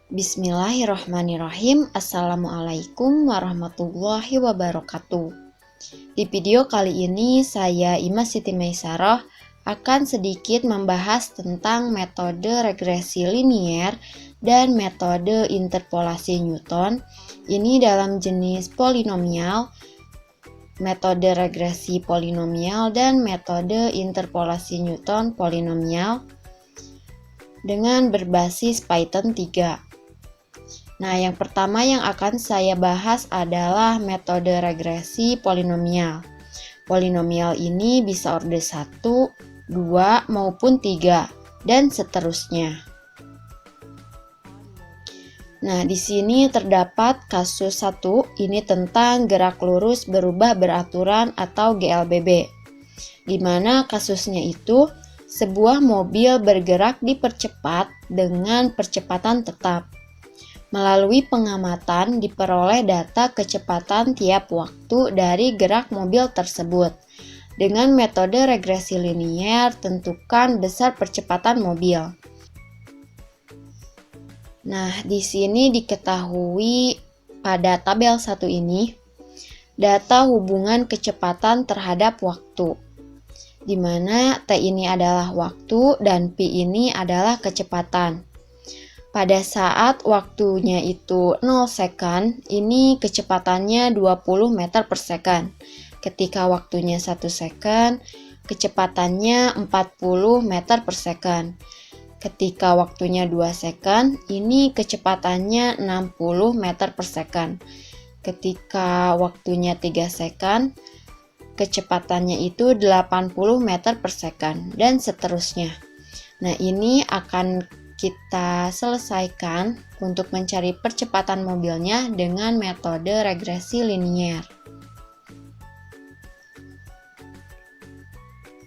Bismillahirrahmanirrahim. Assalamualaikum warahmatullahi wabarakatuh. Di video kali ini saya Ima Siti Maisarah akan sedikit membahas tentang metode regresi linier dan metode interpolasi Newton. Ini dalam jenis polinomial, metode regresi polinomial dan metode interpolasi Newton polinomial dengan berbasis Python 3. Nah, yang pertama yang akan saya bahas adalah metode regresi polinomial. Polinomial ini bisa orde 1, 2, maupun 3, dan seterusnya. Nah, di sini terdapat kasus 1, ini tentang gerak lurus berubah beraturan atau GLBB. Di mana kasusnya itu sebuah mobil bergerak dipercepat dengan percepatan tetap. Melalui pengamatan diperoleh data kecepatan tiap waktu dari gerak mobil tersebut. Dengan metode regresi linier, tentukan besar percepatan mobil. Nah, di sini diketahui pada tabel 1 ini, data hubungan kecepatan terhadap waktu, di mana T ini adalah waktu dan P ini adalah kecepatan. Pada saat waktunya itu 0 second, ini kecepatannya 20 meter per second. Ketika waktunya 1 second, kecepatannya 40 meter per second. Ketika waktunya 2 second, ini kecepatannya 60 meter per second. Ketika waktunya 3 second, kecepatannya itu 80 meter per second, dan seterusnya. Nah, ini akan kita selesaikan untuk mencari percepatan mobilnya dengan metode regresi linier.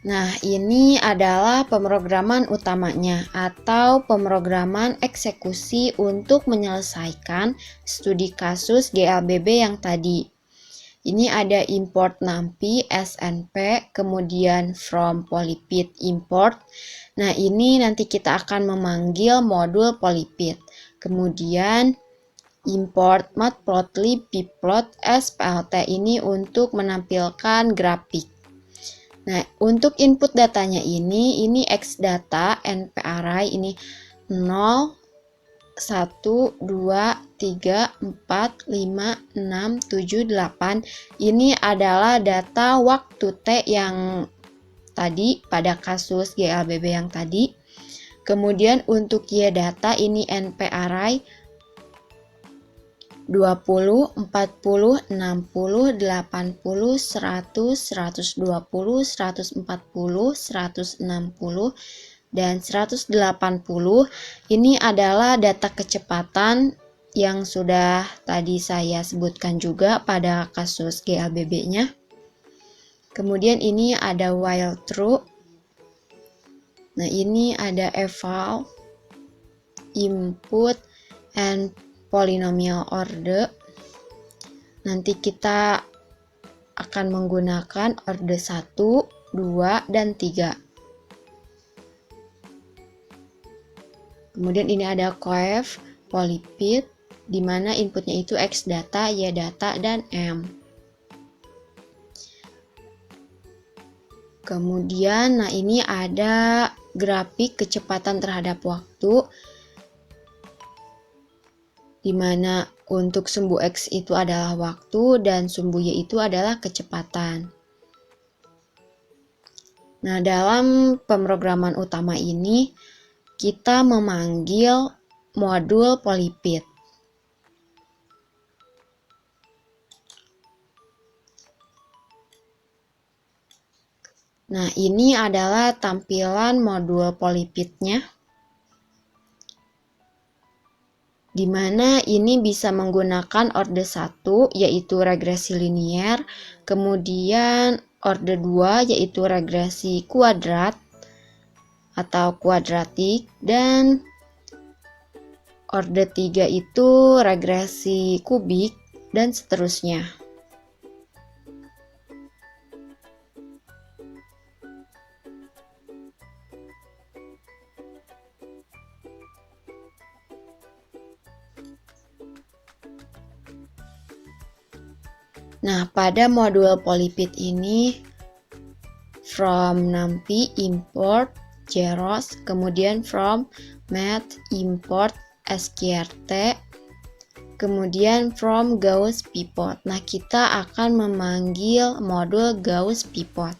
Nah, ini adalah pemrograman utamanya atau pemrograman eksekusi untuk menyelesaikan studi kasus GLBB yang tadi. Ini ada import numpy, SNP, kemudian from polypid import. Nah, ini nanti kita akan memanggil modul polypid. Kemudian import matplotlib, pplot, splt ini untuk menampilkan grafik. Nah, untuk input datanya ini xdata, nparray ini 0, 1, 2, 3, 4, 5, 6, 7, 8. Ini adalah data waktu T yang tadi pada kasus GLBB yang tadi. Kemudian untuk Y data ini nparray 20, 40, 60, 80, 100, 120, 140, 160, dan 180. Ini adalah data kecepatan yang sudah tadi saya sebutkan juga pada kasus GLBB-nya. Kemudian ini ada while true. Nah, ini ada eval, input, and polynomial order. Nanti kita akan menggunakan order 1, 2, dan 3. Kemudian ini ada coef, polypid, di mana inputnya itu X data, Y data, dan M. Kemudian, nah ini ada grafik kecepatan terhadap waktu, di mana untuk sumbu X itu adalah waktu dan sumbu Y itu adalah kecepatan. Nah, dalam pemrograman utama ini, kita memanggil modul polypid. Nah, ini adalah tampilan modul polypidnya, di mana ini bisa menggunakan orde 1 yaitu regresi linier, kemudian orde 2 yaitu regresi kuadrat atau kuadratik, dan orde 3 itu regresi kubik, dan seterusnya. Nah, pada modul Polypid ini, from NumPy import Jeros, kemudian from Math import sqrt, kemudian from Gauss Pivot. Nah, kita akan memanggil modul Gauss Pivot.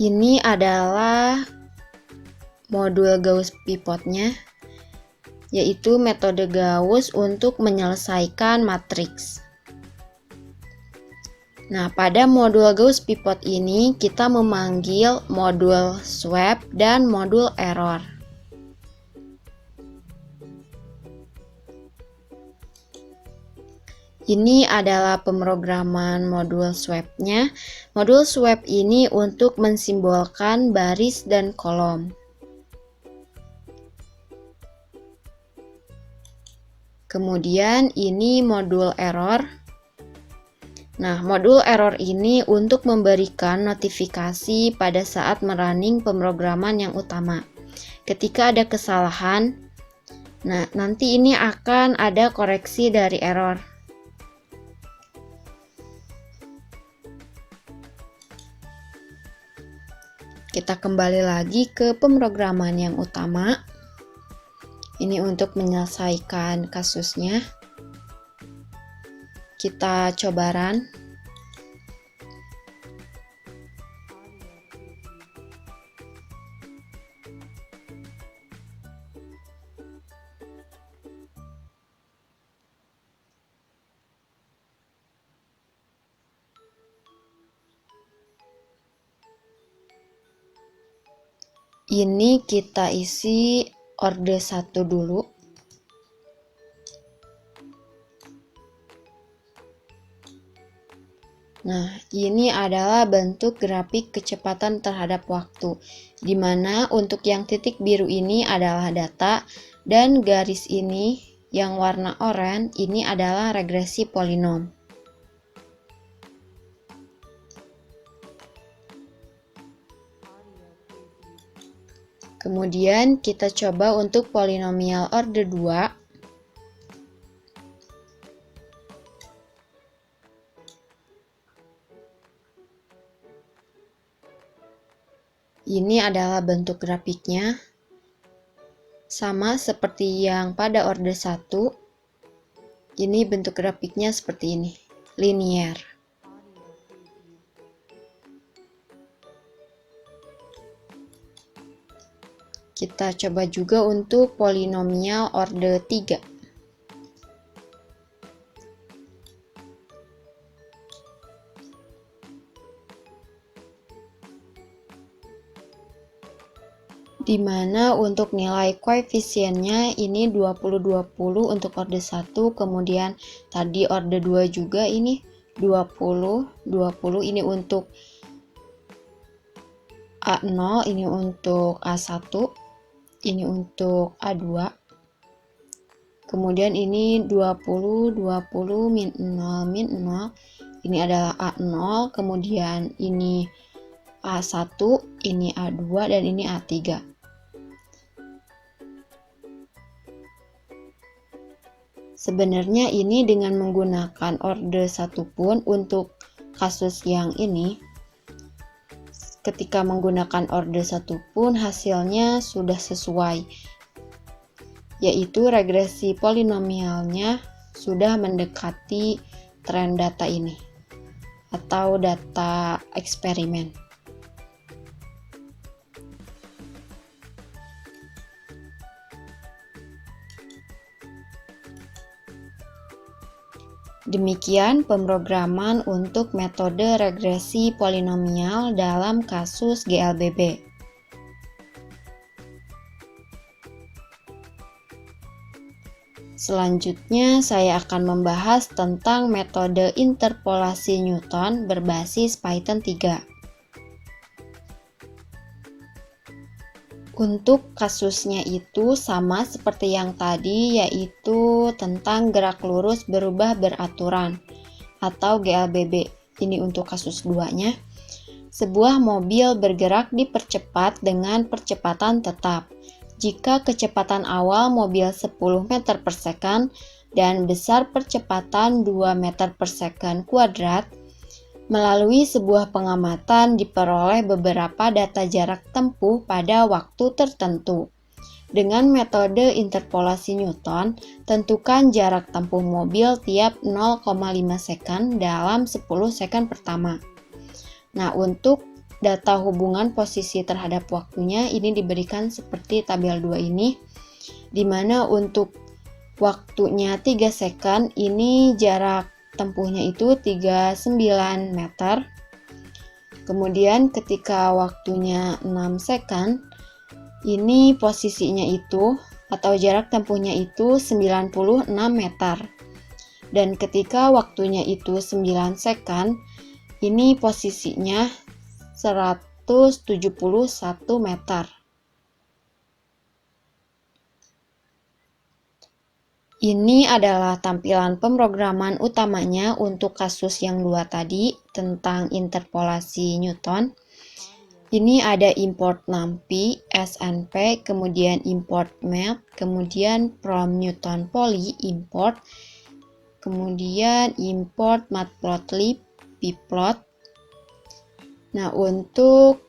Ini adalah modul Gauss Pivotnya, yaitu metode Gauss untuk menyelesaikan matriks. Nah, pada modul Gauss Pivot ini kita memanggil modul swap dan modul error. Ini adalah pemrograman modul swap-nya. Modul swap ini untuk mensimbolkan baris dan kolom. Kemudian ini modul error. Nah, modul error ini untuk memberikan notifikasi pada saat merunning pemrograman yang utama. Ketika ada kesalahan, nah nanti ini akan ada koreksi dari error. Kita kembali lagi ke pemrograman yang utama. Ini untuk menyelesaikan kasusnya. Kita coba run. Ini kita isi orde 1 dulu. Nah, ini adalah bentuk grafik kecepatan terhadap waktu, di mana untuk yang titik biru ini adalah data, dan garis ini yang warna oranye ini adalah regresi polinom. Kemudian kita coba untuk polinomial orde 2. Ini adalah bentuk grafiknya. Sama seperti yang pada orde 1. Ini bentuk grafiknya seperti ini, linear. Kita coba juga untuk polinomial orde 3. Di mana untuk nilai koefisiennya ini 20-20 untuk orde 1, kemudian tadi orde 2 juga ini 20-20, ini untuk A0, ini untuk A1, ini untuk A2, kemudian ini 20-20 min 0 min 0, ini adalah A0, kemudian ini A1, ini A2, dan ini A3. Sebenarnya ini dengan menggunakan orde 1 pun untuk kasus yang ini, ketika menggunakan orde 1 pun hasilnya sudah sesuai, yaitu regresi polinomialnya sudah mendekati tren data ini atau data eksperimen. Demikian pemrograman untuk metode regresi polinomial dalam kasus GLBB. Selanjutnya saya akan membahas tentang metode interpolasi Newton berbasis Python 3. Untuk kasusnya itu sama seperti yang tadi, yaitu tentang gerak lurus berubah beraturan atau GLBB. Ini untuk kasus 2-nya. Sebuah mobil bergerak dipercepat dengan percepatan tetap. Jika kecepatan awal mobil 10 meter per second dan besar percepatan 2 meter per second kuadrat, melalui sebuah pengamatan diperoleh beberapa data jarak tempuh pada waktu tertentu. Dengan metode interpolasi Newton, tentukan jarak tempuh mobil tiap 0,5 second dalam 10 second pertama. Nah, untuk data hubungan posisi terhadap waktunya ini diberikan seperti tabel 2 ini, di mana untuk waktunya 3 second ini jarak tempuhnya itu 39 meter. Kemudian ketika waktunya 6 second, ini posisinya itu atau jarak tempuhnya itu 96 meter. Dan ketika waktunya itu 9 second, ini posisinya 171 meter. Ini adalah tampilan pemrograman utamanya untuk kasus yang 2 tadi tentang interpolasi Newton. Ini ada import numpy, SNP, kemudian import map, kemudian from Newton Poly import, kemudian import matplotlib, pplot. Nah, untuk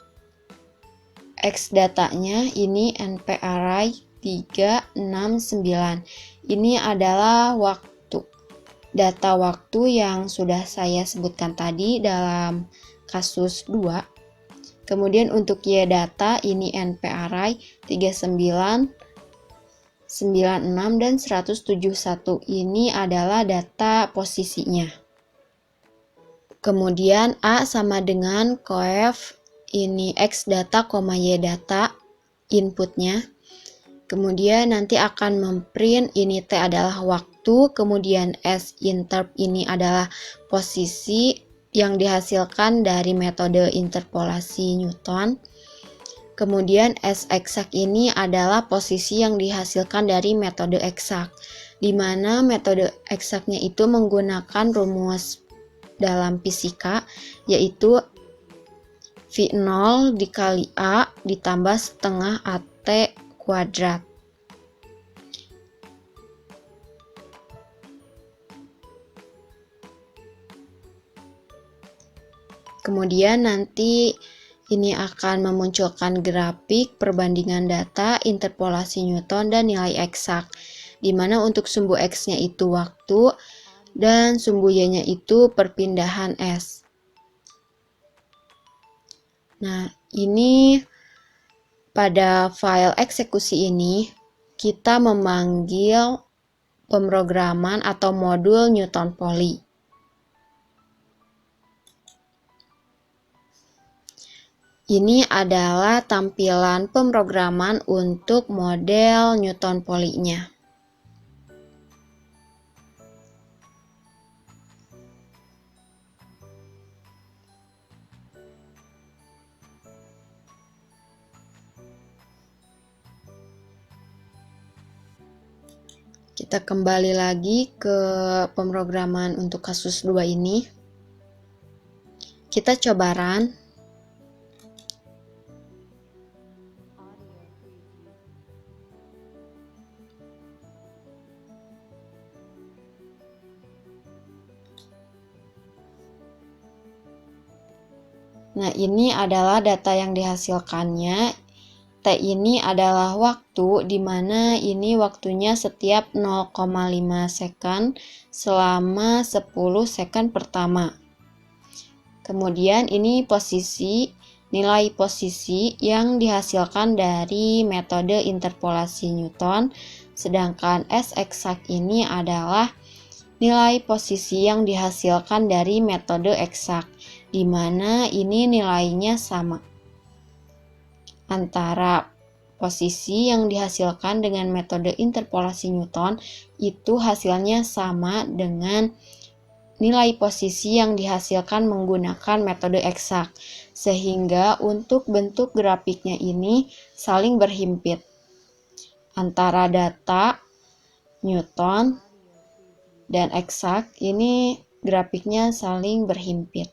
X datanya ini nparray 369. Ini adalah data waktu yang sudah saya sebutkan tadi dalam kasus 2. Kemudian untuk Y data ini nparray 39, 96 dan 171. Ini adalah data posisinya. Kemudian A sama dengan coef ini X data, Y data inputnya. Kemudian nanti akan memprint ini T adalah waktu, kemudian S interp ini adalah posisi yang dihasilkan dari metode interpolasi Newton. Kemudian S eksak ini adalah posisi yang dihasilkan dari metode eksak, di mana metode eksaknya itu menggunakan rumus dalam fisika, yaitu V0 dikali A ditambah setengah AT kuadrat. Kemudian nanti ini akan memunculkan grafik perbandingan data, interpolasi Newton, dan nilai eksak, di mana untuk sumbu X-nya itu waktu, dan sumbu Y-nya itu perpindahan S. Nah, ini pada file eksekusi ini, kita memanggil pemrograman atau modul Newton Poly. Ini adalah tampilan pemrograman untuk model Newton Poly-nya. Kita kembali lagi ke pemrograman untuk kasus 2 ini. Kita coba run. Nah, ini adalah data yang dihasilkannya. T ini adalah waktu, di mana ini waktunya setiap 0,5 second selama 10 second pertama. Kemudian ini nilai posisi yang dihasilkan dari metode interpolasi Newton, sedangkan S eksak ini adalah nilai posisi yang dihasilkan dari metode eksak, di mana ini nilainya sama. Antara posisi yang dihasilkan dengan metode interpolasi Newton itu hasilnya sama dengan nilai posisi yang dihasilkan menggunakan metode eksak, sehingga untuk bentuk grafiknya ini saling berhimpit antara data Newton dan eksak. Ini grafiknya saling berhimpit.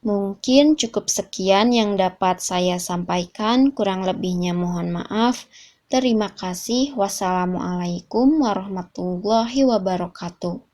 Mungkin cukup sekian yang dapat saya sampaikan, kurang lebihnya mohon maaf. Terima kasih. Wassalamualaikum warahmatullahi wabarakatuh.